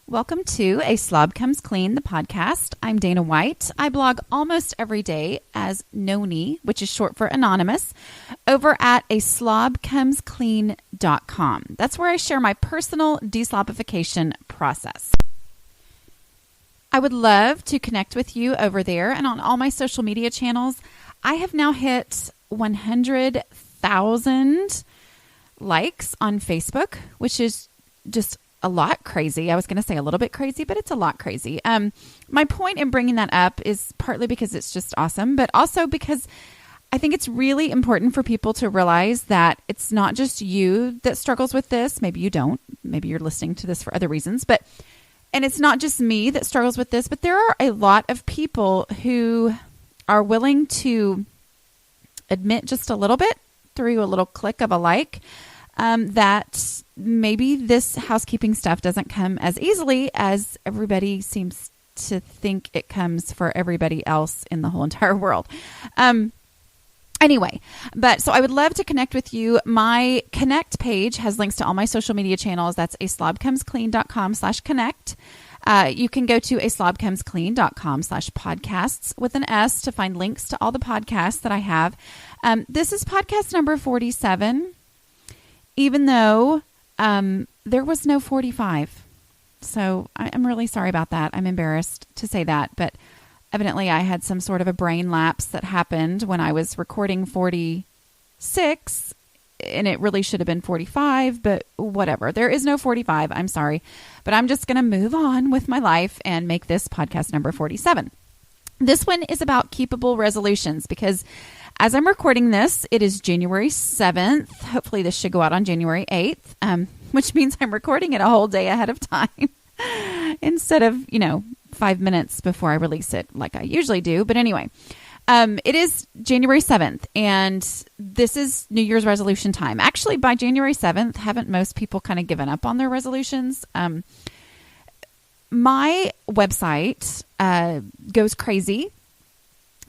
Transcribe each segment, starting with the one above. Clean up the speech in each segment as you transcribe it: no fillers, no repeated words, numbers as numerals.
Welcome to A Slob Comes Clean, the podcast. I'm Dana White. I blog almost every day as Noni, which is short for anonymous, over at aslobcomesclean.com. That's where I share my personal deslobification process. I would love to connect with you over there and on all my social media channels. I have now hit 100,000 likes on Facebook, which is just a lot crazy. I was going to say a little bit crazy, but it's a lot crazy. My point in bringing that up is partly because it's just awesome, but also because I think it's really important for people to realize that it's not just you that struggles with this. Maybe you don't. Maybe you're listening to this for other reasons, and it's not just me that struggles with this, but there are a lot of people who are willing to admit just a little bit through a little click of a like, that maybe this housekeeping stuff doesn't come as easily as everybody seems to think it comes for everybody else in the whole entire world. Anyway, so I would love to connect with you. My Connect page has links to all my social media channels. That's aslobcomesclean.com/connect. You can go to aslobcomesclean.com/podcasts with an S to find links to all the podcasts that I have. This is podcast number 47. Even though there was no 45. So I'm really sorry about that. I'm embarrassed to say that, but evidently I had some sort of a brain lapse that happened when I was recording 46, and it really should have been 45, but whatever. There is no 45. I'm sorry, but I'm just going to move on with my life and make this podcast number 47. This one is about keepable resolutions because as I'm recording this, it is January 7th. Hopefully this should go out on January 8th, which means I'm recording it a whole day ahead of time instead of, 5 minutes before I release it like I usually do. But anyway, it is January 7th, and this is New Year's resolution time. Actually, by January 7th, haven't most people kind of given up on their resolutions? My website goes crazy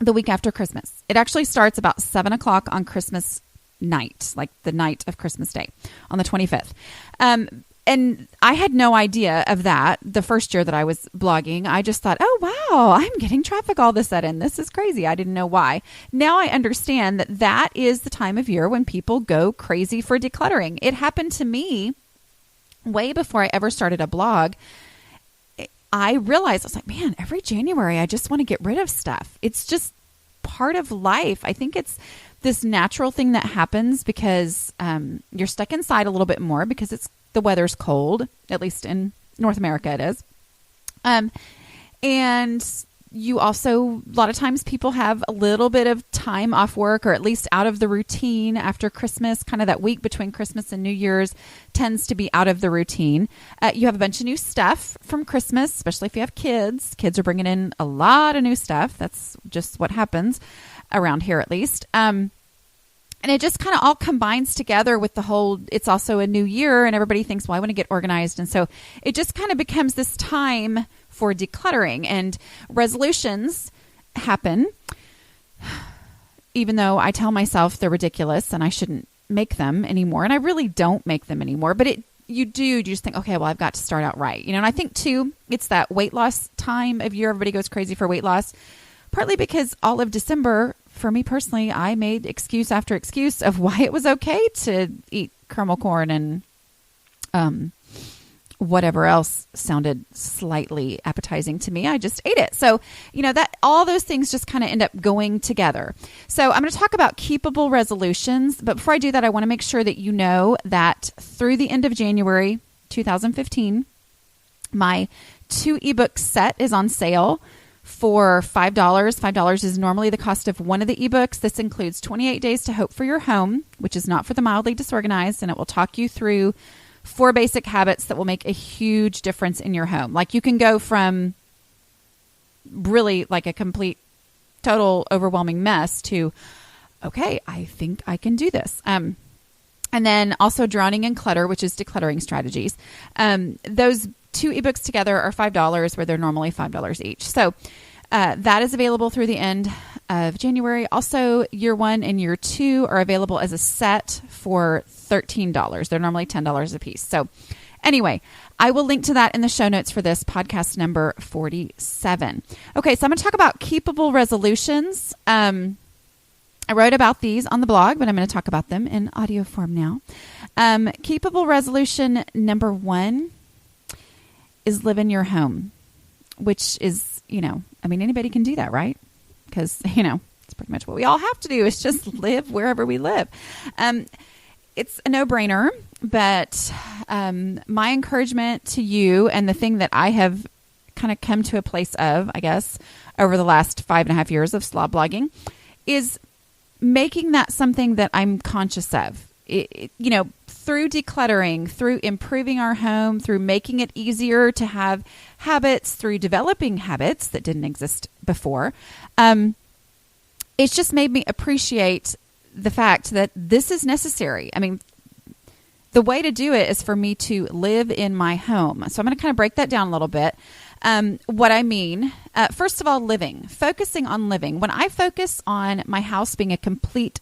the week after Christmas. It actually starts about 7 o'clock on Christmas night, like the night of Christmas Day on the 25th. And I had no idea of that the first year that I was blogging. I just thought, oh, wow, I'm getting traffic all of a sudden. This is crazy. I didn't know why. Now I understand that that is the time of year when people go crazy for decluttering. It happened to me way before I ever started a blog. I realized, I was like, man, every January, I just want to get rid of stuff. It's just part of life. I think it's this natural thing that happens because you're stuck inside a little bit more because the weather's cold, at least in North America it is. And you also, a lot of times people have a little bit of time off work or at least out of the routine after Christmas. Kind of that week between Christmas and New Year's tends to be out of the routine. You have a bunch of new stuff from Christmas, especially if you have kids. Kids are bringing in a lot of new stuff. That's just what happens around here at least. And it just kind of all combines together with the whole, it's also a new year and everybody thinks, well, I want to get organized. And so it just kind of becomes this time for decluttering, and resolutions happen, even though I tell myself they're ridiculous and I shouldn't make them anymore. And I really don't make them anymore, but you just think, okay, well, I've got to start out right. And I think too, it's that weight loss time of year. Everybody goes crazy for weight loss, partly because all of December, for me personally, I made excuse after excuse of why it was okay to eat caramel corn and, whatever else sounded slightly appetizing to me. I just ate it. So, that all those things just kind of end up going together. So I'm going to talk about keepable resolutions. But before I do that, I want to make sure that you know that through the end of January 2015, my 2 ebook set is on sale for $5. $5 is normally the cost of one of the ebooks. This includes 28 Days to Hope for Your Home, which is not for the mildly disorganized, and it will talk you through 4 basic habits that will make a huge difference in your home. Like you can go from really like a complete, total, overwhelming mess to, okay, I think I can do this. And then also Drowning in Clutter, which is decluttering strategies. Those 2 ebooks together are $5, where they're normally $5 each. So that is available through the end of January. Also, year 1 and year 2 are available as a set for $13. They're normally $10 a piece. So anyway, I will link to that in the show notes for this podcast number 47. Okay, so I'm going to talk about keepable resolutions. I wrote about these on the blog, but I'm going to talk about them in audio form now. Keepable resolution number 1 is live in your home, which is, anybody can do that, right? Because, it's pretty much what we all have to do is just live wherever we live. It's a no-brainer, but my encouragement to you, and the thing that I have kind of come to a place of, I guess, over the last 5.5 years of slob blogging, is making that something that I'm conscious of. Through decluttering, through improving our home, through making it easier to have habits, through developing habits that didn't exist before, it's just made me appreciate the fact that this is necessary. I mean, the way to do it is for me to live in my home. So I'm going to kind of break that down a little bit. What I mean, first of all, focusing on living. When I focus on my house being a complete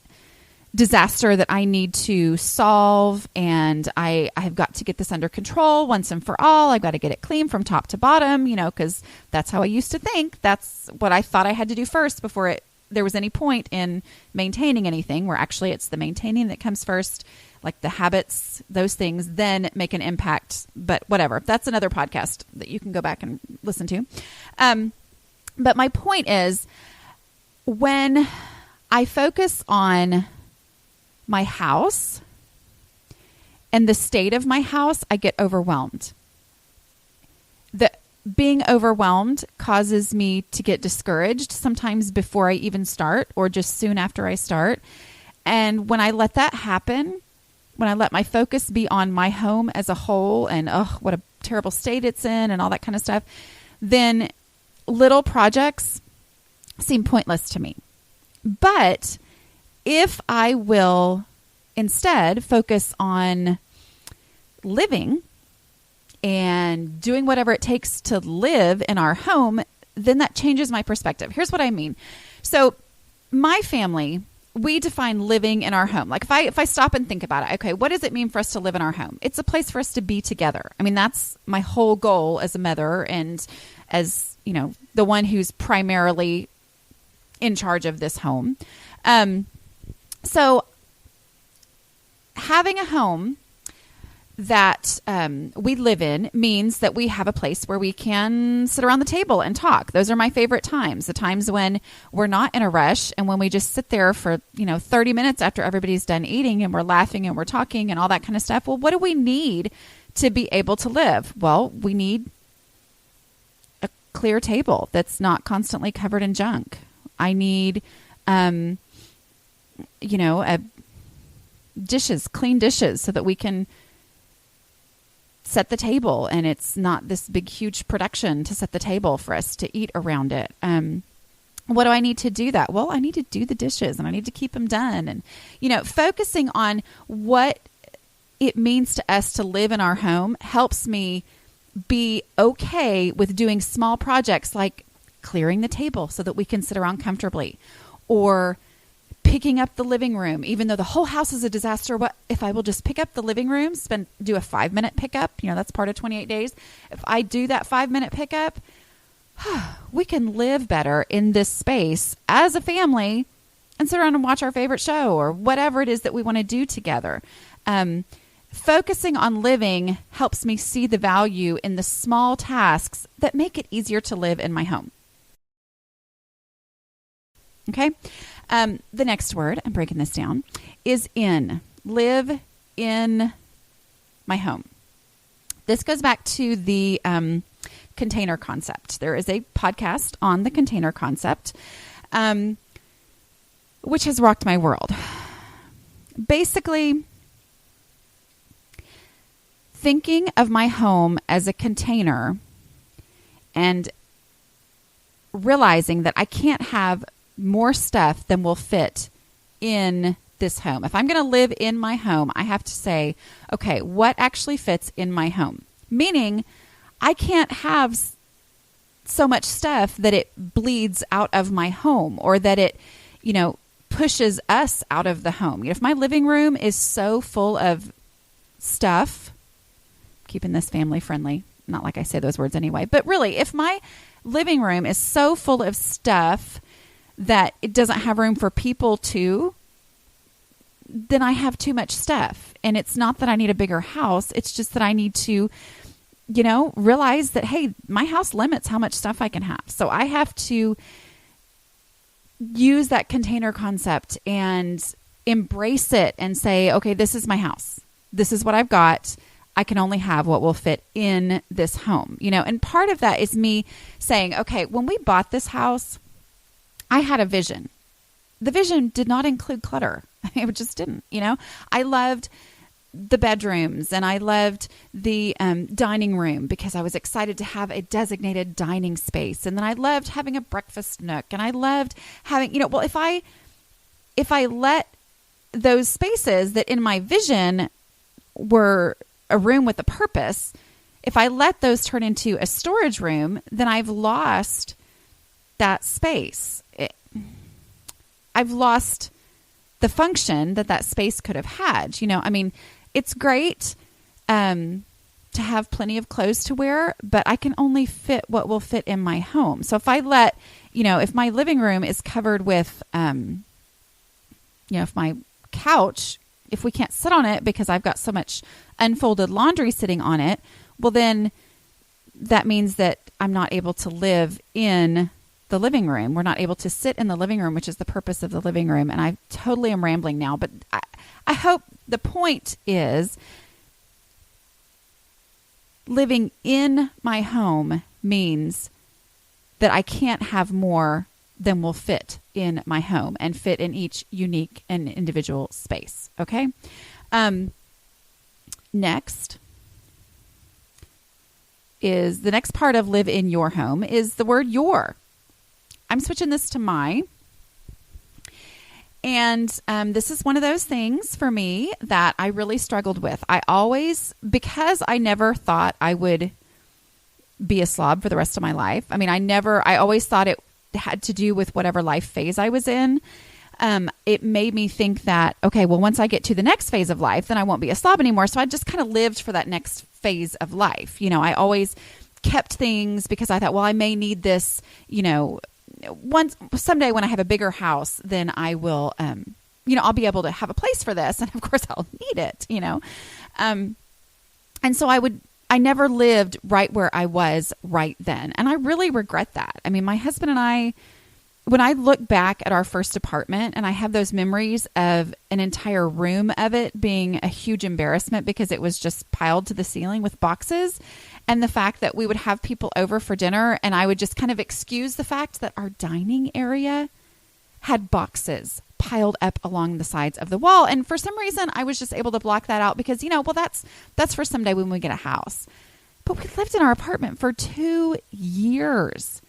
disaster that I need to solve, and I've got to get this under control once and for all. I've got to get it clean from top to bottom, because that's how I used to think. That's what I thought I had to do first before there was any point in maintaining anything, where actually it's the maintaining that comes first, like the habits, those things then make an impact. But whatever, that's another podcast that you can go back and listen to. But my point is, when I focus on my house and the state of my house, I get overwhelmed. Being overwhelmed causes me to get discouraged sometimes before I even start, or just soon after I start. And when I let that happen, when I let my focus be on my home as a whole and, what a terrible state it's in and all that kind of stuff, then little projects seem pointless to me. But if I will instead focus on living and doing whatever it takes to live in our home, then that changes my perspective. Here's what I mean. So my family, we define living in our home. Like if I stop and think about it, okay, what does it mean for us to live in our home? It's a place for us to be together. I mean, that's my whole goal as a mother and as, the one who's primarily in charge of this home. So having a home that we live in means that we have a place where we can sit around the table and talk. Those are my favorite times, the times when we're not in a rush and when we just sit there for, 30 minutes after everybody's done eating and we're laughing and we're talking and all that kind of stuff. Well, what do we need to be able to live? Well, we need a clear table that's not constantly covered in junk. I need, clean dishes so that we can set the table and it's not this big, huge production to set the table for us to eat around it. What do I need to do that? Well, I need to do the dishes and I need to keep them done. And, focusing on what it means to us to live in our home helps me be okay with doing small projects like clearing the table so that we can sit around comfortably, or picking up the living room, even though the whole house is a disaster. What if I will just pick up the living room, do a 5-minute pickup? That's part of 28 days. If I do that 5-minute pickup, we can live better in this space as a family and sit around and watch our favorite show or whatever it is that we want to do together. Focusing on living helps me see the value in the small tasks that make it easier to live in my home. Okay. The next word, I'm breaking this down, is in. Live in my home. This goes back to the container concept. There is a podcast on the container concept, which has rocked my world. Basically, thinking of my home as a container and realizing that I can't have more stuff than will fit in this home. If I'm going to live in my home, I have to say, okay, what actually fits in my home? Meaning, I can't have so much stuff that it bleeds out of my home or that it, pushes us out of the home. If my living room is so full of stuff keeping this family friendly. Not like I say those words anyway. But really, if my living room is so full of stuff that it doesn't have room for people to, then I have too much stuff. And it's not that I need a bigger house. It's just that I need to, realize that, hey, my house limits how much stuff I can have. So I have to use that container concept and embrace it and say, okay, this is my house. This is what I've got. I can only have what will fit in this home, and part of that is me saying, okay, when we bought this house, I had a vision. The vision did not include clutter. It just didn't, I loved the bedrooms and I loved the dining room because I was excited to have a designated dining space. And then I loved having a breakfast nook and I loved having, if I let those spaces that in my vision were a room with a purpose, if I let those turn into a storage room, then I've lost that space. I've lost the function that space could have had. It's great to have plenty of clothes to wear, but I can only fit what will fit in my home. So if I let, if my living room is covered with, if my couch, if we can't sit on it because I've got so much unfolded laundry sitting on it, well, then that means that I'm not able to live in the living room. We're not able to sit in the living room, which is the purpose of the living room. And I totally am rambling now, but I hope the point is living in my home means that I can't have more than will fit in my home and fit in each unique and individual space. Okay. Next is the next part of live in your home is the word your. I'm switching this to my. And this is one of those things for me that I really struggled with. Because I never thought I would be a slob for the rest of my life. I always thought it had to do with whatever life phase I was in. It made me think that, okay, well, once I get to the next phase of life, then I won't be a slob anymore. So I just kind of lived for that next phase of life. I always kept things because I thought, well, I may need this, someday when I have a bigger house, then I will, I'll be able to have a place for this. And of course I'll need it, and so I never lived right where I was right then. And I really regret that. My husband and I, when I look back at our first apartment and I have those memories of an entire room of it being a huge embarrassment because it was just piled to the ceiling with boxes, and the fact that we would have people over for dinner and I would just kind of excuse the fact that our dining area had boxes piled up along the sides of the wall. And for some reason, I was just able to block that out because, that's for someday when we get a house. But we lived in our apartment for 2 years.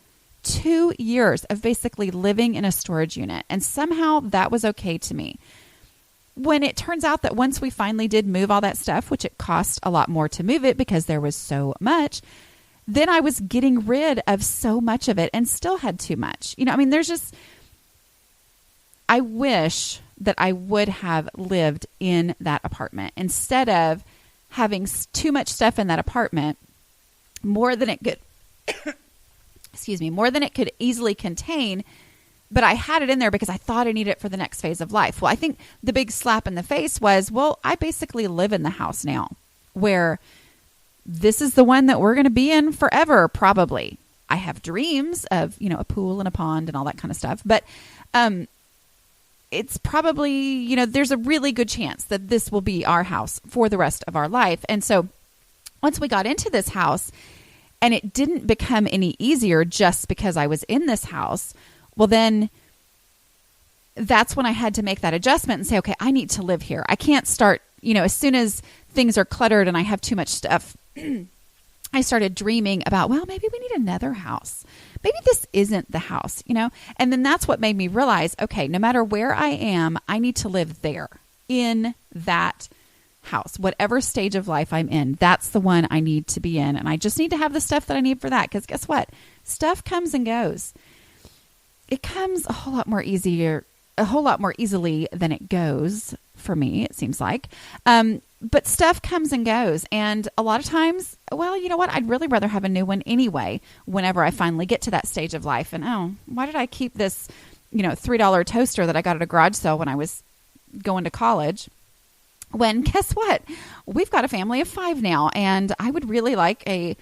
2 years of basically living in a storage unit. And somehow that was okay to me. When it turns out that once we finally did move all that stuff, which it cost a lot more to move it because there was so much, then I was getting rid of so much of it and still had too much. I wish that I would have lived in that apartment instead of having too much stuff in that apartment, more than it could, more than it could easily contain. But I had it in there because I thought I needed it for the next phase of life. Well, I think the big slap in the face was, well, I basically live in the house now where this is the one that we're going to be in forever, probably. I have dreams of, a pool and a pond and all that kind of stuff. But it's probably, there's a really good chance that this will be our house for the rest of our life. And so once we got into this house, and it didn't become any easier just because I was in this house, well, then that's when I had to make that adjustment and say, okay, I need to live here. I can't start, as soon as things are cluttered and I have too much stuff, I started dreaming about, well, maybe we need another house. Maybe this isn't the house, And then that's what made me realize, okay, no matter where I am, I need to live there in that house, whatever stage of life I'm in. That's the one I need to be in. And I just need to have the stuff that I need for that. Because guess what? Stuff comes and goes. It comes a whole lot more easier a whole lot more easily than it goes for me, it seems like. But stuff comes and goes. And a lot of times, well, you know what? I'd really rather have a new one anyway, whenever I finally get to that stage of life. And, oh, why did I keep this, $3 toaster that I got at a garage sale when I was going to college? When, guess what? We've got a family of 5 now. And I would really like a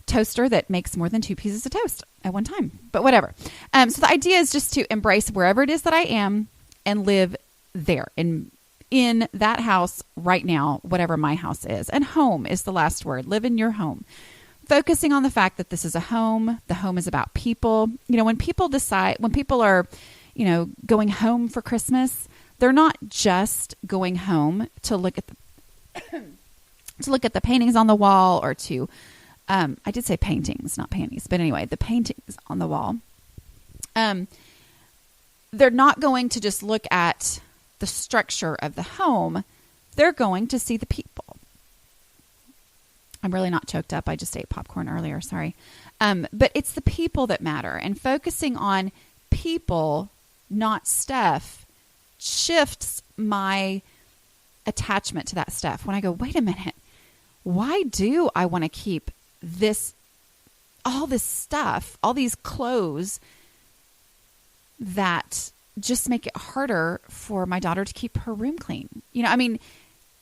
toaster that makes more than 2 pieces of toast at one time. But whatever. So the idea is just to embrace wherever it is that I am and live there in that house right now, whatever my house is. And home is the last word. Live in your home. Focusing on the fact that this is a home. The home is about people. When people are, going home for Christmas, they're not just going home to look at the paintings on the wall or to, I did say paintings, not panties, but anyway, the paintings on the wall. They're not going to just look at the structure of the home. They're going to see the people. I'm really not choked up. I just ate popcorn earlier. Sorry. But it's the people that matter, and focusing on people, not stuff, shifts my attachment to that stuff. When I go, wait a minute, why do I want to keep all this stuff, all these clothes that just make it harder for my daughter to keep her room clean?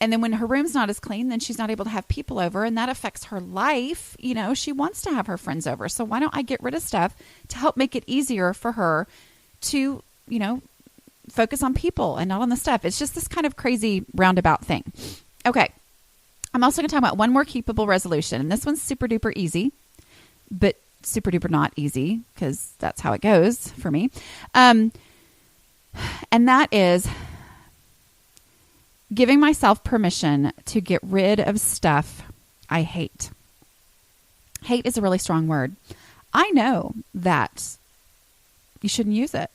And then when her room's not as clean, then she's not able to have people over, and that affects her life. She wants to have her friends over. So why don't I get rid of stuff to help make it easier for her to, focus on people and not on the stuff? It's just this kind of crazy roundabout thing. Okay. I'm also going to talk about one more keepable resolution, and this one's super duper easy, but super duper not easy, because that's how it goes for me. And that is giving myself permission to get rid of stuff I hate. Hate is a really strong word. I know that you shouldn't use it.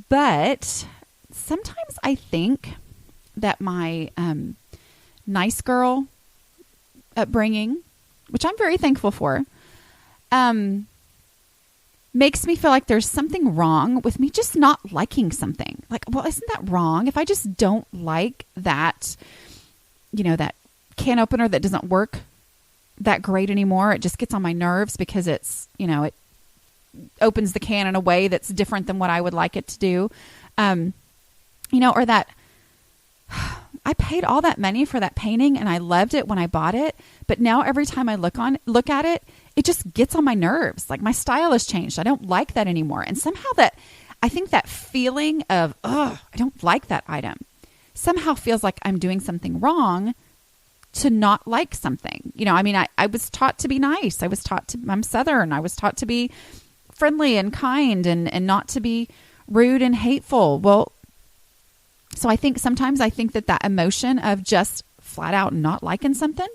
But sometimes I think that my nice girl upbringing, which I'm very thankful for, makes me feel like there's something wrong with me just not liking something. Like, well, isn't that wrong? If I just don't like that, that can opener that doesn't work that great anymore, it just gets on my nerves because it's, it opens the can in a way that's different than what I would like it to do. Or that I paid all that money for that painting and I loved it when I bought it, but now every time I look at it, it just gets on my nerves. Like, my style has changed. I don't like that anymore. And somehow I think that feeling of, I don't like that item, somehow feels like I'm doing something wrong to not like something. I was taught to be nice. I'm Southern. I was taught to be friendly and kind and not to be rude and hateful. Well, so I think sometimes that emotion of just flat out not liking something,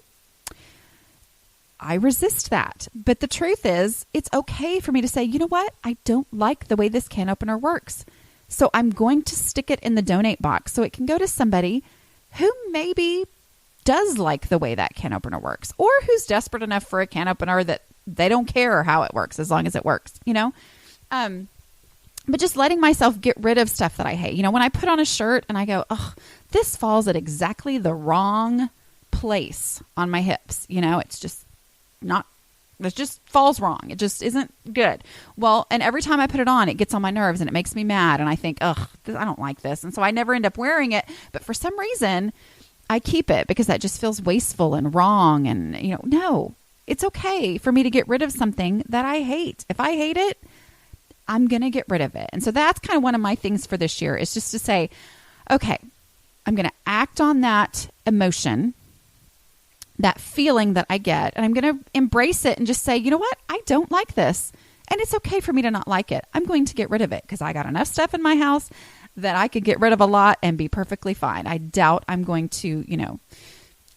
I resist that. But the truth is, it's okay for me to say, you know what? I don't like the way this can opener works. So I'm going to stick it in the donate box so it can go to somebody who maybe does like the way that can opener works, or who's desperate enough for a can opener that they don't care how it works as long as it works, But just letting myself get rid of stuff that I hate. When I put on a shirt and I go, oh, this falls at exactly the wrong place on my hips. It's just it just falls wrong. It just isn't good. Well, and every time I put it on, it gets on my nerves and it makes me mad. And I think, I don't like this. And so I never end up wearing it. But for some reason, I keep it because that just feels wasteful and wrong. And, no, it's okay for me to get rid of something that I hate. If I hate it, I'm going to get rid of it. And so that's kind of one of my things for this year, is just to say, okay, I'm going to act on that emotion, that feeling that I get, and I'm going to embrace it and just say, you know what? I don't like this. And it's okay for me to not like it. I'm going to get rid of it because I got enough stuff in my house that I could get rid of a lot and be perfectly fine. I doubt I'm going to,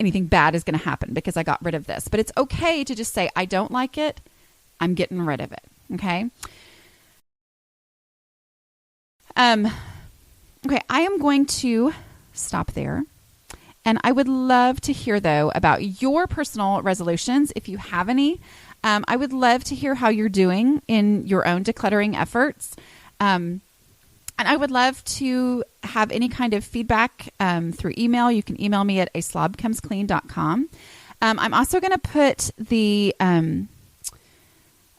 anything bad is going to happen because I got rid of this. But it's okay to just say, I don't like it. I'm getting rid of it. Okay. Okay. I am going to stop there. And I would love to hear, though, about your personal resolutions, if you have any. I would love to hear how you're doing in your own decluttering efforts. I And I would love to have any kind of feedback through email. You can email me at aslobcomesclean.com. I'm also going to put the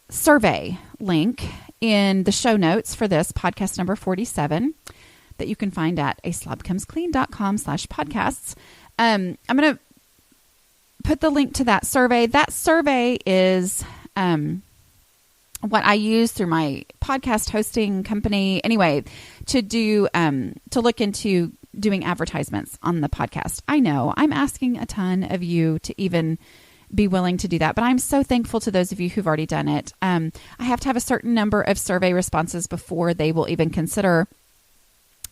survey link in the show notes for this podcast number 47 that you can find at aslobcomesclean.com/podcasts. I'm going to put the link to that survey. That survey is what I use through my podcast hosting company. Anyway, to look into doing advertisements on the podcast. I know I'm asking a ton of you to even be willing to do that, but I'm so thankful to those of you who've already done it. I have to have a certain number of survey responses before they will even consider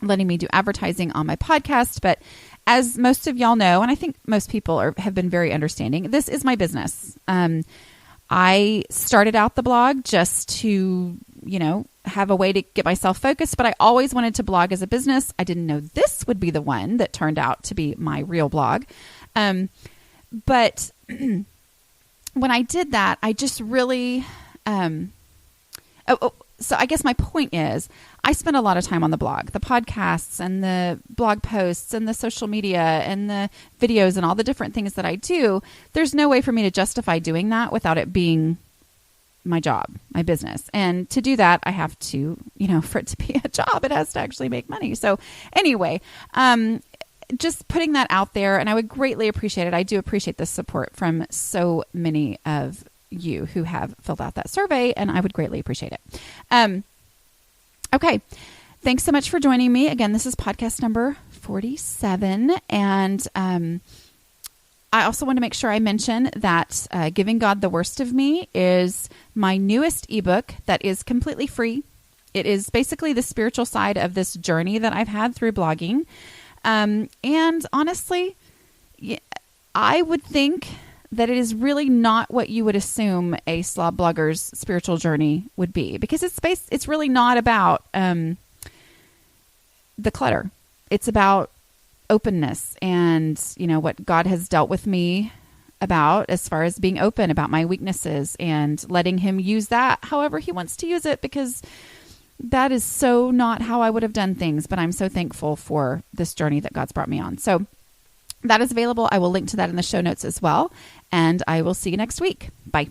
letting me do advertising on my podcast. But as most of y'all know, and I think most people have been very understanding, this is my business. I started out the blog just to, have a way to get myself focused, but I always wanted to blog as a business. I didn't know this would be the one that turned out to be my real blog. But when I did that, I just really, so I guess my point is I spend a lot of time on the blog, the podcasts and the blog posts and the social media and the videos and all the different things that I do. There's no way for me to justify doing that without it being my job, my business. And to do that, I have to, for it to be a job, it has to actually make money. So anyway, just putting that out there, and I would greatly appreciate it. I do appreciate the support from so many of you who have filled out that survey, and I would greatly appreciate it. Okay. Thanks so much for joining me. Again, this is podcast number 47. And I also want to make sure I mention that Giving God the Worst of Me is my newest ebook that is completely free. It is basically the spiritual side of this journey that I've had through blogging. And honestly, I would think that it is really not what you would assume a slob blogger's spiritual journey would be, because it's really not about the clutter. It's about openness and, what God has dealt with me about as far as being open about my weaknesses and letting him use that however he wants to use it, because that is so not how I would have done things. But I'm so thankful for this journey that God's brought me on. So that is available. I will link to that in the show notes as well. And I will see you next week. Bye.